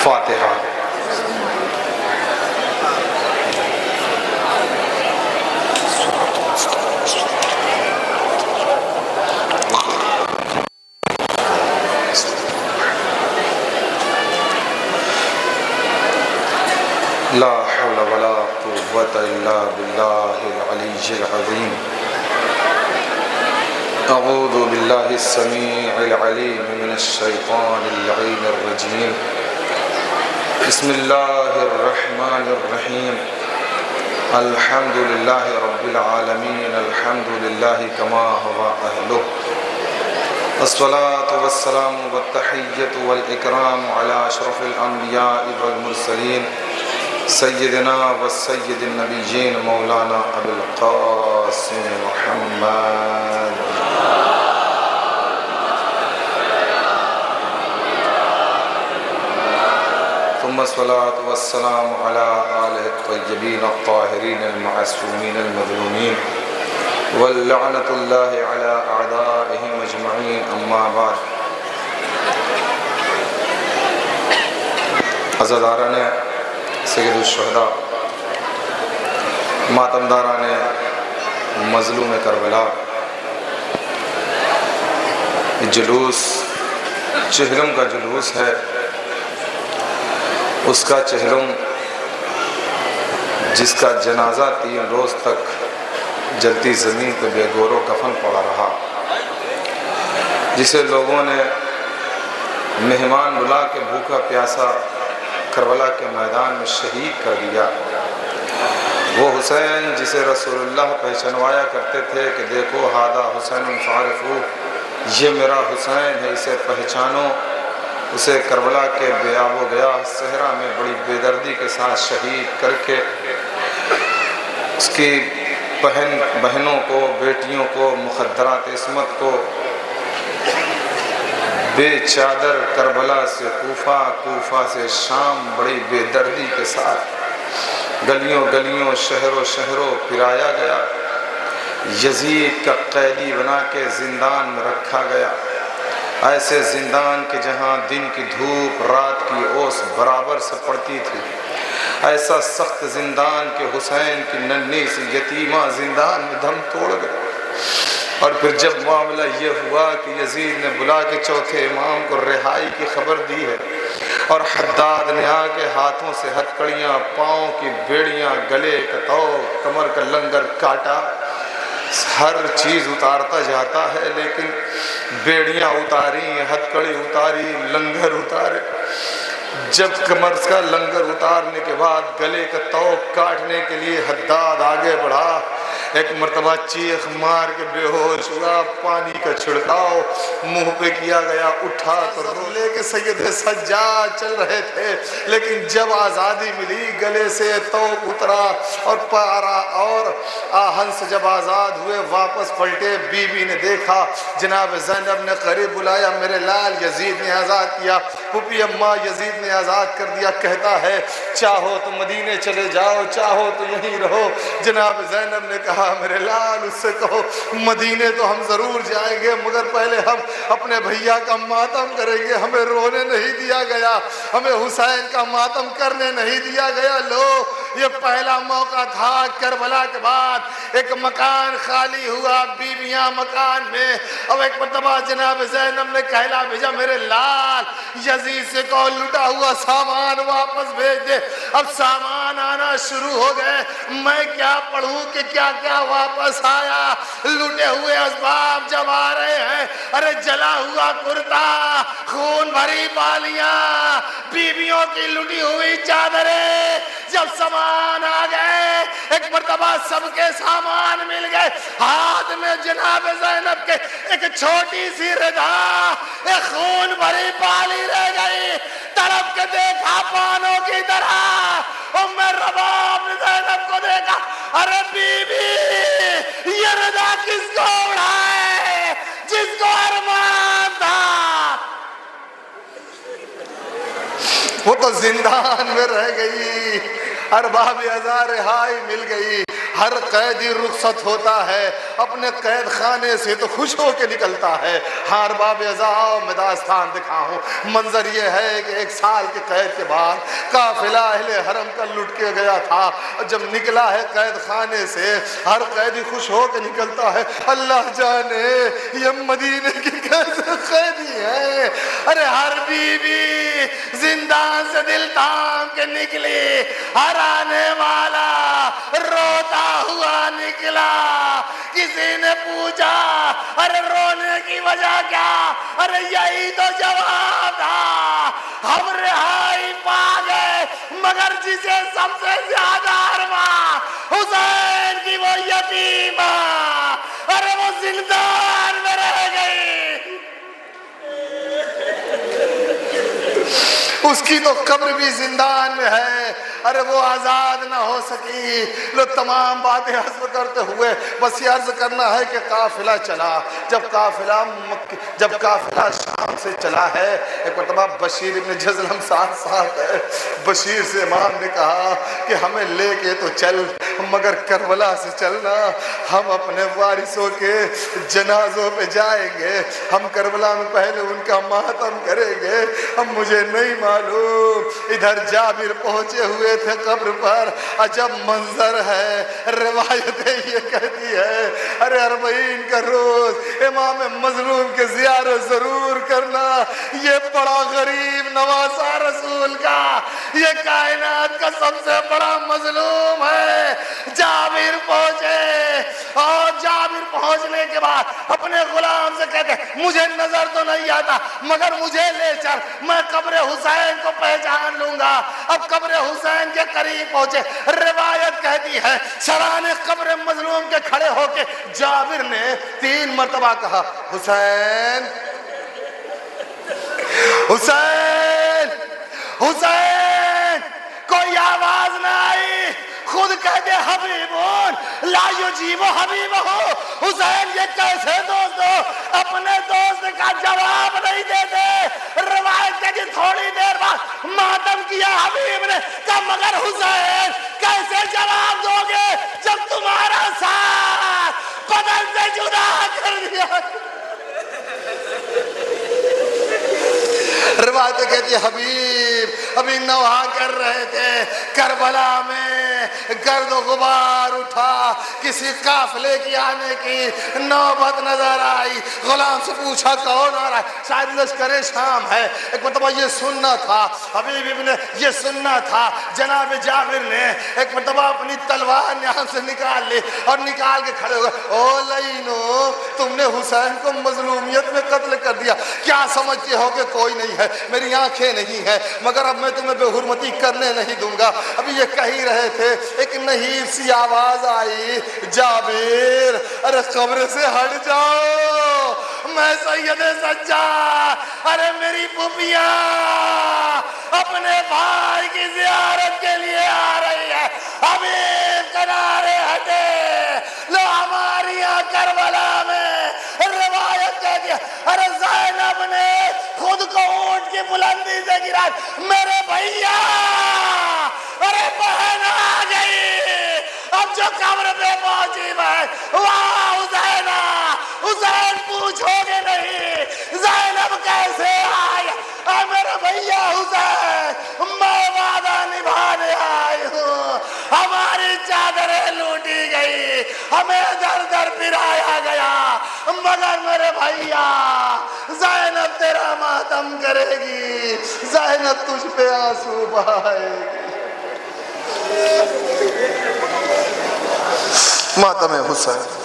فاتحہ۔ لا حول ولا قوة الا باللہ العلی العظیم۔ اعوذ باللہ السمیع العلیم من الشیطان اللعین الرجیم۔ بسم اللہ الرحمن الرحیم۔ الحمد للہ رب العالمین، الحمد للہ کما ہوا اہلہ، الصلاة والسلام والتحیۃ والاکرام علی اشرف الانبیاء والمرسلین، سیدنا و سید النبیین مولانا ابو القاسم محمد۔ ثم الصلاة والسلام علی آلہ الطیبین الطاہرین المعصومین المظلومین، واللعنۃ اللہ علی اعدائہم اجمعین، اما بعد۔ عزاداران سید الشہداء، ماتمداران مظلوم کربلا، جلوس چہلم کا جلوس ہے، اس کا چہلم جس کا جنازہ 3 روز تک جلتی زمین پہ بے گور و کفن پڑا رہا، جسے لوگوں نے مہمان بلا کے بھوکا پیاسا کربلا کے میدان میں شہید کر دیا۔ وہ حسین جسے رسول اللہ پہچنوایا کرتے تھے کہ دیکھو ہادہ حسین فعرفو، یہ میرا حسین ہے، اسے پہچانو، اسے کربلا کے بے آب و گیا صحرا میں بڑی بے دردی کے ساتھ شہید کر کے اس کی بہنوں کو، بیٹیوں کو، مخدرات عصمت کو بے چادر کربلا سے کوفہ، کوفہ سے شام بڑی بے دردی کے ساتھ گلیوں گلیوں، شہروں شہروں پھرایا گیا، یزید کا قیدی بنا کے زندان میں رکھا گیا، ایسے زندان کہ جہاں دن کی دھوپ رات کی اوس برابر سے پڑتی تھی، ایسا سخت زندان کہ حسین کی ننھی سی یتیمہ زندان میں دم توڑ گئی۔ اور پھر جب معاملہ یہ ہوا کہ یزید نے بلا کے چوتھے امام کو رہائی کی خبر دی ہے، اور حداد نے آ کے ہاتھوں سے ہتکڑیاں، پاؤں کی بیڑیاں، گلے کا طوق، کمر کا لنگر کاٹا، ہر چیز اتارتا جاتا ہے، لیکن بیڑیاں اتاری، ہتکڑی اتاری، لنگر اتارے۔ جب کمر کا لنگر اتارنے کے بعد گلے کا طوق کاٹنے کے لیے حداد آگے بڑھا، ایک مرتبہ چیخ مار کے بے ہوش ہوا، پانی کا چھڑکاؤ منہ پہ کیا گیا، اٹھا تو لے کے سید سجاد چل رہے تھے، لیکن جب آزادی ملی گلے سے طوق اترا اور پارا، اور آہن سے جب آزاد ہوئے واپس پلٹے، بی بی نے دیکھا جناب زینب نے قریب بلایا، میرے لال یزید نے آزاد کیا، پھوپھی اماں یزید نے آزاد کر دیا، کہتا ہے چاہو تو مدینے چلے جاؤ، چاہو تو یہیں رہو۔ جناب زینب نے کہا میرے لال اس سے کہو مدینے تو ہم ضرور جائیں گے، مگر پہلے ہم اپنے بھیا کا ماتم کریں گے، ہمیں رونے نہیں دیا گیا، ہمیں حسین کا ماتم کرنے نہیں دیا گیا۔ لو یہ پہلا موقع تھا، کربلا کے بعد ایک مکان خالی ہوا، بیویاں مکان میں، اب ایک مرتبہ جناب زینب نے کہلا بھیجا میرے لال یزید سے کہو لٹا ہوا سامان واپس بھیج دے۔ اب سامان آنا شروع ہو گئے، میں کیا پڑھوں کہ کیا کیا واپس آیا۔ لٹے ہوئے اسباب جب آ رہے ہیں، ارے جلا ہوا کرتا، خون بھری بالیاں، بیویوں کی لٹی ہوئی چادریں، جب سامان آ گئے ایک مرتبہ سب کے سامان مل گئے، ہاتھ میں جناب زینب کے ایک چھوٹی سی ردا، ایک خون بھری بالی رہ گئی، تڑپ کے دیکھا پانوں کی طرح، ام رباب نے زینب کو دیکھا، ارے بی بی یہ ردا کس کو اڑائے جس کو ارمان تھا، وہ تو زندان میں رہ گئی، ارباب ازار رہائی مل گئی، ہر قیدی رخصت ہوتا ہے اپنے قید خانے سے تو خوش ہو کے نکلتا ہے۔ ہاں ارباب اعزاء میں داستان دکھاؤں، منظر یہ ہے کہ 1 سال کے قید کے بعد قافلہ اہل حرم کا لٹ کے گیا تھا، جب نکلا ہے قید خانے سے ہر قیدی خوش ہو کے نکلتا ہے۔ اللہ جانے یہ مدینے کی کیسے قیدی ہے، ارے ہر بیوی زندان سے دل تھام کے نکلی، ہر آنے والا روتا ہوا نکلا۔ کسی نے پوچھا ارے رونے کی وجہ کیا، ارے یہی تو جواب تھا، ہم رہائی پا گئے مگر جسے سب سے زیادہ ارمان حسین کی وہ یتیمہ، ارے وہ زندان میں رہ گئی، اس کی تو قبر بھی زندان میں ہے، ارے وہ آزاد نہ ہو سکی۔ لو تمام باتیں حسب کرتے ہوئے بس یہ عرض کرنا ہے کہ قافلہ چلا، جب قافلہ شام سے چلا ہے، ایک مرتبہ بشیر ابن جزلم ساتھ ہے، بشیر سے امام نے کہا کہ ہمیں لے کے تو چل مگر کربلا سے چلنا، ہم اپنے وارثوں کے جنازوں پہ جائیں گے، ہم کربلا میں پہلے ان کا ماتم کریں گے، اب مجھے نہیں معلوم۔ ادھر جابر پہنچے ہوئے تھے قبر پر، عجب منظر ہے، روایتیں یہ کہتی ہے ارے 40 کا روز امام مظلوم کے زیارت ضرور کرنا، یہ بڑا غریب نواسا رسول کا، یہ کائنات کا سب سے بڑا مظلوم ہے۔ جابر پہنچے اور جابر پہنچنے کے بعد اپنے غلام سے کہتے مجھے نظر تو نہیں آتا مگر مجھے لے چل، میں قبر حسین کو پہچان لوں گا۔ اب قبر حسین کے قریب پہنچے، روایت کہتی ہے سرانے قبر مظلوم کے کھڑے ہو کے جابر نے 3 مرتبہ کہا حسین حسین حسین، کوئی آواز نہ آئی، خود کہتے حبیبون لا یجیب حبیبہ، حسین یہ کیسے دوست ہو، اپنے دوست کا جواب نہیں دیتے۔ روایت کہتی تھوڑی دیر بعد ماتم کیا حبیب نے، کہا مگر حسین کیسے جواب دو گے جب تمہارا ساتھ بدن سے جدا کر دیا۔ روایت کہتی حبیب ابھی نوحہ کر رہے تھے، کربلا میں گرد و غبار اٹھا، کسی قافلے کی آنے کی نوبت نظر آئی، غلام سے پوچھا کون آ رہا ہے، شاید لشکر شام ہے۔ ایک مرتبہ یہ سننا تھا حبیب ابن، یہ سننا تھا جناب جابر نے ایک مرتبہ اپنی تلوار یہاں سے نکال لی اور نکال کے کھڑے ہوئے، او لینو تم نے حسین کو مظلومیت میں قتل کر دیا، کیا سمجھتے ہو کہ کوئی نہیں ہے، میری آنکھیں نہیں ہیں مگر اب میں تمہیں بے حرمتی کرنے نہیں دوں گا۔ ابھی یہ کہہ ہی رہے تھے ایک نحیف سی آواز آئی، جابر ارے قبر سے ہٹ جاؤ، میں سید سجاد، ارے میری پھوپھیاں اپنے بھائی کی زیارت کے لیے آ رہی ہے، حبیب کنارے ہٹے۔ لو ہماری یہاں کربلا میں روایت کہتی ہے ارے زینب نے خود کو اونٹ کی بلندی سے گرا، میرے بھیا ارے بہن آ گئی، اب جو قبر پہ پہنچی میں واہ حسینہ، حسین پوچھو گے نہیں زینب کیسے آئی، اے میرے بھیا حسین میں وعدہ نبھانے آئی ہوں، ہماری چادریں لوٹی گئی، ہمیں در در پھرایا گیا مگر میرے بھیا زینب تیرا ماتم کرے گی، زینب تجھ پہ آنسو بہائے گی۔ ماتم حسین۔